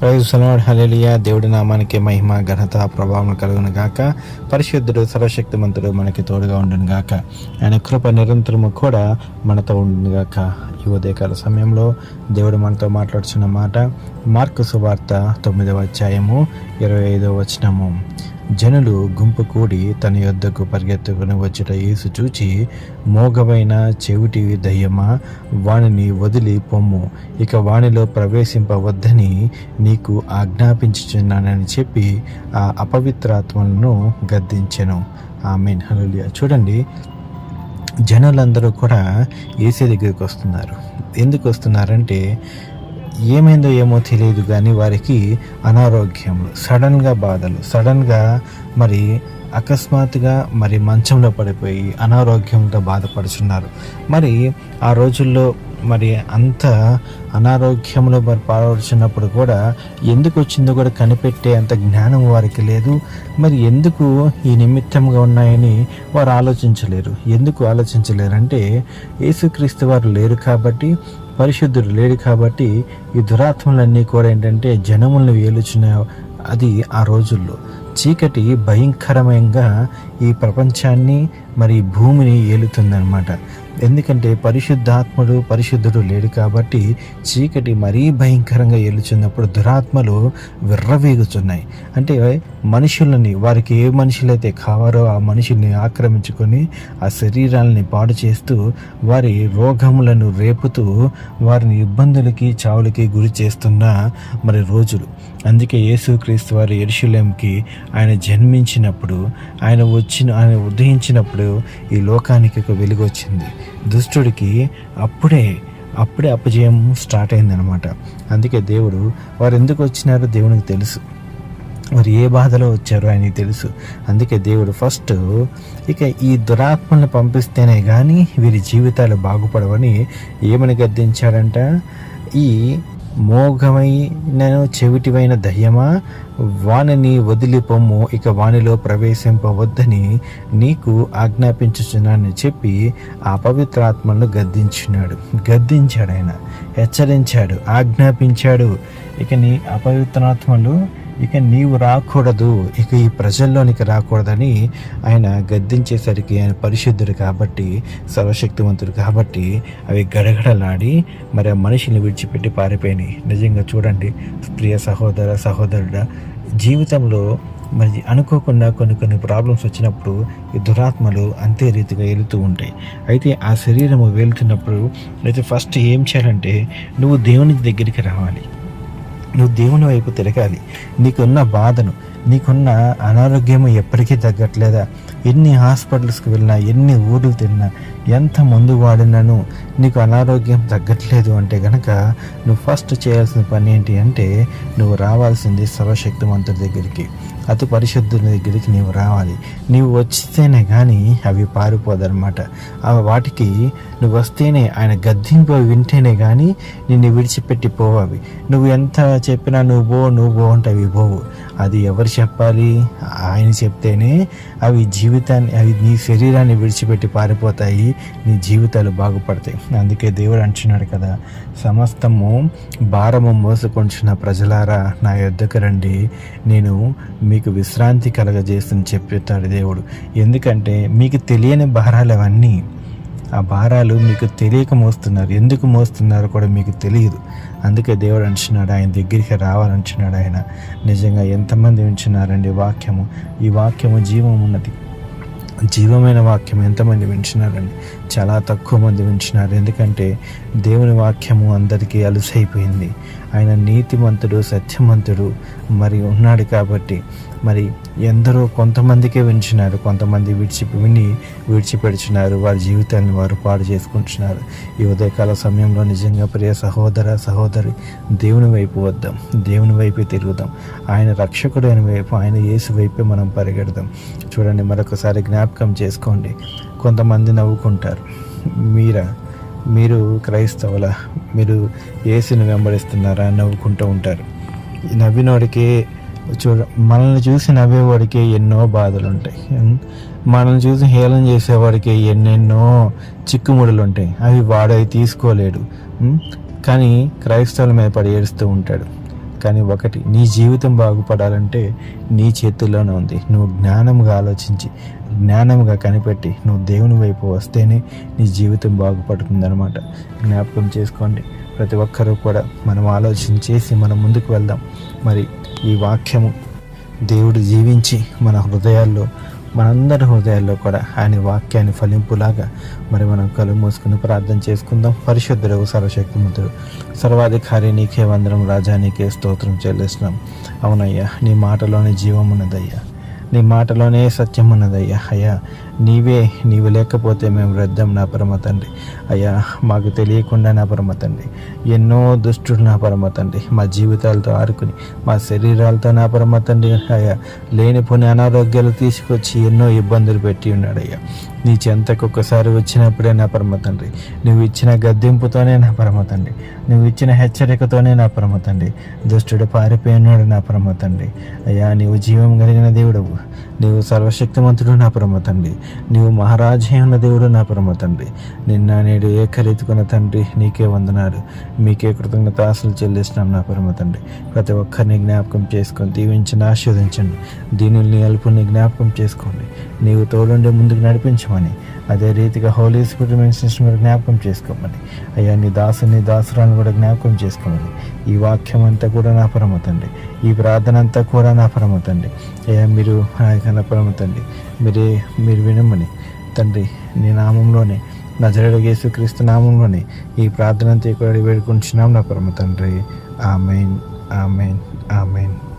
Praise lord, హల్లెలూయా. దేవుడి నామానికి మహిమ, ఘనత, ప్రభావం కలుగును గాక. పరిశుద్ధుడు, సర్వశక్తిమంతుడు మనకి తోడుగా ఉండును గాక. ఆయన కృప నిరంతరము కూడా మనతో ఉండును గాక. ఈ ఉదయకాల సమయంలో దేవుడు మనతో మాట్లాడుతున్న మాట మార్కు సువార్త 9వ అధ్యాయము 25వ వచనము. జనులు గుంపు కూడి తన యొద్దకు పరిగెత్తుకుని వచ్చుట యేసు చూచి, మోగవైన చెవిటి దయ్యమా, వానిని వదిలి పొమ్ము, ఇక వానిలో ప్రవేశింపవద్దని నీకు ఆజ్ఞాపించుచున్నానని చెప్పి ఆ అపవిత్రాత్మలను గద్దించెను. ఆమేన్, హల్లెలూయా. చూడండి, జనులందరూ కూడా యేసు దగ్గరికి వస్తున్నారు. ఎందుకు వస్తున్నారంటే ఏమైందో ఏమో తెలియదు, కానీ వారికి అనారోగ్యములు, సడన్గా బాధలు, సడన్గా మరి అకస్మాత్తుగా మరి మంచంలో పడిపోయి అనారోగ్యంతో బాధపడుతున్నారు. మరి ఆ రోజుల్లో మరి అంత అనారోగ్యంలో మరి పాల్పడుచున్నప్పుడు కూడా ఎందుకు వచ్చిందో కూడా కనిపెట్టే అంత జ్ఞానం వారికి లేదు. మరి ఎందుకు ఈ నిమిత్తంగా ఉన్నాయని వారు ఆలోచించలేరు. ఎందుకు ఆలోచించలేరంటే యేసుక్రీస్తు వారు లేరు కాబట్టి, పరిశుద్ధుడు లేడు కాబట్టి ఈ దురాత్మలన్నీ కూడా ఏంటంటే జనములను ఏలుచున్న అది ఆ రోజుల్లో చీకటి భయంకరంగా ఈ ప్రపంచాన్ని మరి భూమిని ఏలుతుందన్నమాట. ఎందుకంటే పరిశుద్ధుడు లేడు కాబట్టి చీకటి మరీ భయంకరంగా ఏలుచున్నప్పుడు దురాత్మలు విర్రవీగుతున్నాయి. అంటే మనుషులని, వారికి ఏ మనుషులైతే కావారో ఆ మనుషుల్ని ఆక్రమించుకొని ఆ శరీరాలని పాడు చేస్తూ వారి రోగములను రేపుతూ వారిని ఇబ్బందులకి, చావులకి గురి చేస్తున్న మరి రోజులు. అందుకే యేసుక్రీస్తు వారు యెరూషలేముకి ఆయన జన్మించినప్పుడు, ఆయన ఉదయించినప్పుడు ఈ లోకానికి ఒక వెలుగు వచ్చింది. దుష్టుడికి అప్పుడే అపజయం స్టార్ట్ అయిందనమాట. అందుకే దేవుడు వారు ఎందుకు వచ్చినారో దేవునికి తెలుసు, మరి ఏ బాధలో వచ్చారో ఆయనకి తెలుసు. అందుకే దేవుడు ఫస్ట్ ఇక ఈ దురాత్మల్ని పంపిస్తేనే కానీ వీరి జీవితాలు బాగుపడవని ఏమని గద్దించాడంట, ఈ మోగమైన చెవిటివైన దయ్యమా, వానిని వదిలి పొమ్ము, ఇక వానిలో ప్రవేశింపవద్దని నీకు ఆజ్ఞాపించుచున్నానని చెప్పి ఆ పవిత్రాత్మలను గద్దించాడు ఆయన, హెచ్చరించాడు, ఆజ్ఞాపించాడు. ఇక నీ అపవిత్రాత్మలు ఇక నీవు రాకూడదు, ఇక ఈ ప్రజల్లోనికి రాకూడదని ఆయన గద్దించేసరికి, ఆయన పరిశుద్ధుడు కాబట్టి, సర్వశక్తివంతుడు కాబట్టి అవి గడగడలాడి మరి ఆ మనిషిని విడిచిపెట్టి పారిపోయినాయి. నిజంగా చూడండి ప్రియ సహోదరుడా, జీవితంలో మరి అనుకోకుండా కొన్ని ప్రాబ్లమ్స్ వచ్చినప్పుడు ఈ దురాత్మలు అంతే రీతిగా వెళుతూ ఉంటాయి. అయితే ఆ శరీరము వెళ్తున్నప్పుడు అయితే ఫస్ట్ ఏం చేయాలంటే నువ్వు దేవుని దగ్గరికి రావాలి, నువ్వు దేవుని వైపు తిరగాలి. నీకున్న బాధను, నీకున్న అనారోగ్యము ఎప్పటికీ తగ్గట్లేదా, ఎన్ని హాస్పిటల్స్కి వెళ్ళినా, ఎన్ని ఊర్లు తిన్నా, ఎంత మందు వాడినాను నీకు అనారోగ్యం తగ్గట్లేదు అంటే కనుక నువ్వు ఫస్ట్ చేయాల్సిన పని ఏంటి అంటే నువ్వు రావాల్సింది సర్వశక్తిమంతుడి దగ్గరికి, అతి పరిశుద్ధుని దగ్గరికి నీవు రావాలి. నీవు వచ్చితేనే కానీ అవి పారిపోదన్నమాట. వాటికి నువ్వు వస్తేనే, ఆయన గద్దింపు వింటేనే కానీ నిన్ను విడిచిపెట్టి పోవవి. నువ్వు ఎంత చెప్పినా నువ్వు పో అంటే అవి పోవు. అది ఎవరు చెప్పాలి? ఆయన చెప్తేనే అవి అవి నీ శరీరాన్ని విడిచిపెట్టి పారిపోతాయి, నీ జీవితాలు బాగుపడతాయి. అందుకే దేవుడు అంటున్నాడు కదా, సమస్తము భారము మోసుకొంచున్న ప్రజలారా నా యొద్దకు రండి, నేను మీకు విశ్రాంతి కలగజేస్తని చెప్తాడు దేవుడు. ఎందుకంటే మీకు తెలియని భారాలు అవన్నీ, ఆ భారాలు మీకు తెలియక మోస్తున్నారు. ఎందుకు మోస్తున్నారో కూడా మీకు తెలియదు. అందుకే దేవుడు అంటున్నాడు, ఆయన దగ్గరికి రావాలంటున్నాడు ఆయన. నిజంగా ఎంతమంది వింటున్నారండి వాక్యము? ఈ వాక్యము జీవం ఉన్నది, జీవమైన వాక్యం ఎంతమంది వింటున్నారండి? చాలా తక్కువ మంది వింటున్నారు. ఎందుకంటే దేవుని వాక్యము అందరికీ అలుసైపోయింది. ఆయన నీతిమంతుడు, సత్యవంతుడు మరి ఉన్నాడు కాబట్టి మరి ఎందరో కొంతమందికే వింటున్నారు, కొంతమంది విడిచిపెడుచున్నారు, వారి జీవితాన్ని వారు పాడు చేసుకుంటున్నారు. ఈ ఉదయకాల సమయంలో నిజంగా ప్రియ సహోదరి, దేవుని వైపు వద్దాం, దేవుని వైపే తిరుగుదాం. ఆయన రక్షకుడు అయిన వైపు, ఆయన యేసు వైపే మనం పరిగెడదాం. చూడండి, మరొకసారి జ్ఞాపకం చేసుకోండి. కొంతమంది నవ్వుకుంటారు, మీరు క్రైస్తవుల, మీరు యేసుని వెంబడిస్తున్నారా నవ్వుకుంటూ ఉంటారు. నవ్వినోడికి మనల్ని చూసి నవ్వేవాడికి ఎన్నో బాధలు ఉంటాయి, మనల్ని చూసి హేళన చేసేవాడికి ఎన్నెన్నో చిక్కుముడులు ఉంటాయి. అవి వాడు తీసుకోలేడు, కానీ క్రైస్తవుల మీద పడి ఏడుస్తూ ఉంటాడు. కానీ ఒకటి, నీ జీవితం బాగుపడాలంటే నీ చేతుల్లోనే ఉంది. నువ్వు జ్ఞానంగా ఆలోచించి, జ్ఞానంగా కనిపెట్టి నువ్వు దేవుని వైపు వస్తేనే నీ జీవితం బాగుపడుతుందన్నమాట. జ్ఞాపకం చేసుకోండి. ప్రతి ఒక్కరూ కూడా మనం ఆలోచన చేసి మనం ముందుకు వెళ్దాం. మరి ఈ వాక్యము దేవుడు జీవించి మన హృదయాల్లో, మనందరి హృదయాల్లో కూడా ఆయన వాక్యాన్ని ఫలింపులాగా మరి మనం కళ్ళు మూసుకుని ప్రార్థన చేసుకుందాం. పరిశుద్ధుడు, సర్వశక్తిమంతుడు, సర్వాధికారి నీకే వందనం రాజా, నీకే స్తోత్రం చెల్లిస్తున్నాం. అవునయ్యా, నీ మాటలోనే జీవం ఉన్నదయ్యా, నీ మాటలోనే సత్యం ఉన్నదయ్యా. అయ్యా, నీవు లేకపోతే మేము వ్యర్థం నా పరమ తండ్రి. అయ్యా, మాకు తెలియకుండా నా పరమ తండ్రి ఎన్నో దుష్టుడు నా పరమ తండ్రి మా జీవితాలతో ఆడుకుని, మా శరీరాలతో నా పరమ తండ్రి అయ్యా లేనిపోని అనారోగ్యాలు తీసుకొచ్చి ఎన్నో ఇబ్బందులు పెట్టి ఉన్నాడయ్యా. నీ చెంతకు ఒక్కసారి వచ్చినప్పుడే నా పరమ తండ్రి, నువ్వు ఇచ్చిన గద్దింపుతోనే నా పరమ తండ్రి, నువ్వు ఇచ్చిన హెచ్చరికతోనే నా పరమ తండ్రి దుష్టుడు పారిపోయినాడు నా పరమ తండ్రి. అయ్యా, నీవు జీవం కలిగిన దేవుడవు, నీవు సర్వశక్తిమంతుడు నా పరమ తండ్రి, నీవు మహారాజే ఉన్న దేవుడు నా పరమ తండ్రి. నిన్న నేడు ఏకరీతికున్న తండ్రి, నీకే వందనాలు, మీకే కృతజ్ఞతాస్తులు చెల్లిస్తున్నాం నా పరమ తండ్రి. ప్రతి ఒక్కరిని జ్ఞాపకం చేసుకొని దీవించండి, ఆశీర్వదించండి. దీనుల్ని అల్పుని జ్ఞాపకం చేసుకోండి, నీవు తోడుండి ముందుకు నడిపించమని. అదే రీతిగా హోలీ స్పిరిట్ మినిస్ట్రీస్ని కూడా జ్ఞాపకం చేసుకోమని. అయ్యా, నీ దాసురాలను కూడా జ్ఞాపకం చేసుకోమని. ఈ వాక్యం అంతా కూడా నా పరమ తండ్రి, ఈ ప్రార్థన అంతా కూడా నా పరమ తండ్రి. అయ్యా, మీరు నా పరమ తండ్రి, మీరు వినమని తండ్రి. నీ నామంలోనే, నజరేయుడైన యేసుక్రీస్తు నామంలోనే ఈ ప్రార్థన అంతా కూడా వేడుకుంటున్నాం నా పరమ తండ్రి. ఆమేన్, ఆమేన్, ఆమేన్.